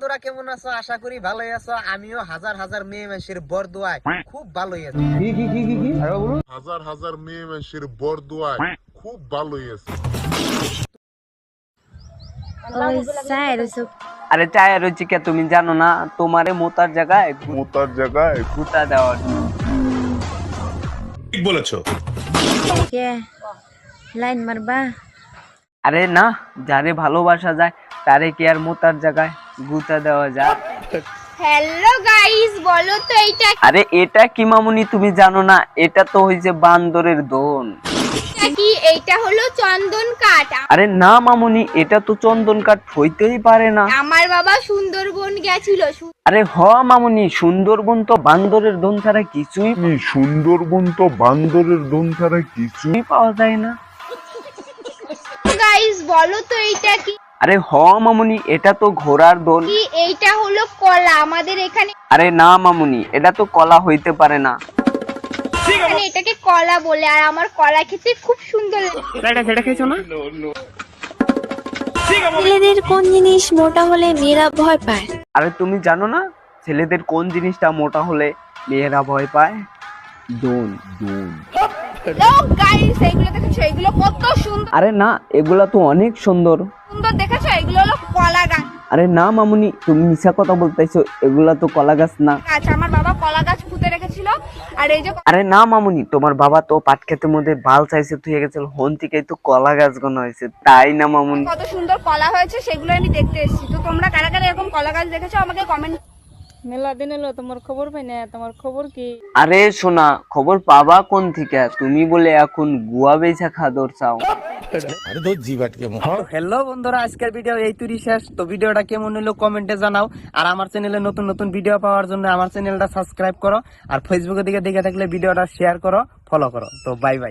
বন্ধুরা কেমন আছো? আশা করি ভালোই আছো। আমিও হাজার হাজার মেয়ে মানুষের বরদোয়ায় খুব ভালোই আছি। হাজার হাজার মেয়ে মানুষের বরদোয়ায় খুব ভালোই আছে। আরে চায় রয়েছে কে তুমি জানো না? তোমারে মোতার জায়গায় গুতা দেওয়ার ঠিক বলেছো। লাইন মারবা? আরে না, যারে ভালোবাসা যায় তারে কি আর মোতার জায়গায় গুতা দেওয়া যায়? হ্যালো গাইস, বলো তো এইটা আরে এটা কি মামুনি তুমি জানো না? এটা তো হইছে বান্দরের দোন। কি? এইটা হলো চন্দন কাঠ। আরে না মামুনি, এটা তো চন্দন কাঠ হইতেই পারে না। আমার বাবা সুন্দরবন গেছিল। আরে হ মামুনি, সুন্দরবন তো বান্দরের দোন ছাড়া কিছুই পাওয়া যায় না। গাইস বলো তো এইটা কি? আরে হ মামুনি, এটা তো ঘোড়ার দোন। কি? এইটা হলো কলা। আমাদের এখানে আরে না মামুনি, এটা তো কলা হইতে পারে না। এটাকে কলা বলে, আর আমার কলা খেতে খুব সুন্দর লাগে। সেটা খেয়েছো না? ছেলেদের কোন জিনিস মোটা হলে মেয়েরা ভয় পায়? আরে তুমি জানো না ছেলেদের কোন জিনিসটা মোটা হলে মেয়েরা ভয় পায়? দোন। গাইস এগুলো দেখেছো? এগুলো কত সুন্দর আরে না, এগুলা তো অনেক সুন্দর। সুন্দর দেখেছো? এগুলো হলো কলা গাছ। আরে না মামুনি, তুমি মিছা কথা বলতেছো, এগুলা তো কলা গাছ না। আমার বাবা কলা গাছ পুঁতে রেখেছিল। আর এই যে আরে না মামুনি, তোমার বাবা তো পাট ক্ষেতের মধ্যে বাল চাইছে থুয়ে গেছিল, হন থেকেই তো কলা গাছ গোনা হয়েছে, তাই না মামুনি? কত সুন্দর কলা হয়েছে সেগুলো আমি দেখতে এসেছি। তো তোমরা কারা কারা এরকম কলা গাছ দেখেছো আমাকে কমেন্ট। মেলা দিন এলো, তোমার খবর পাই না। তোমার খবর কি? আরে শোনা, খবর পাবা কোন থেকে? তুমি বলে এখন গুয়া বেচা খাদর চাও। হ্যালো বন্ধুরা, আজকের ভিডিও এই তুই শেষ। তো ভিডিওটা কেমন হলো কমেন্টে জানাও। আর আমার চ্যানেলে নতুন নতুন ভিডিও পাওয়ার জন্য আমার চ্যানেলটা সাবস্ক্রাইব করো। আর ফেসবুকে দিকে দেখে থাকলে ভিডিওটা শেয়ার করো, ফলো করো। তো বাই বাই।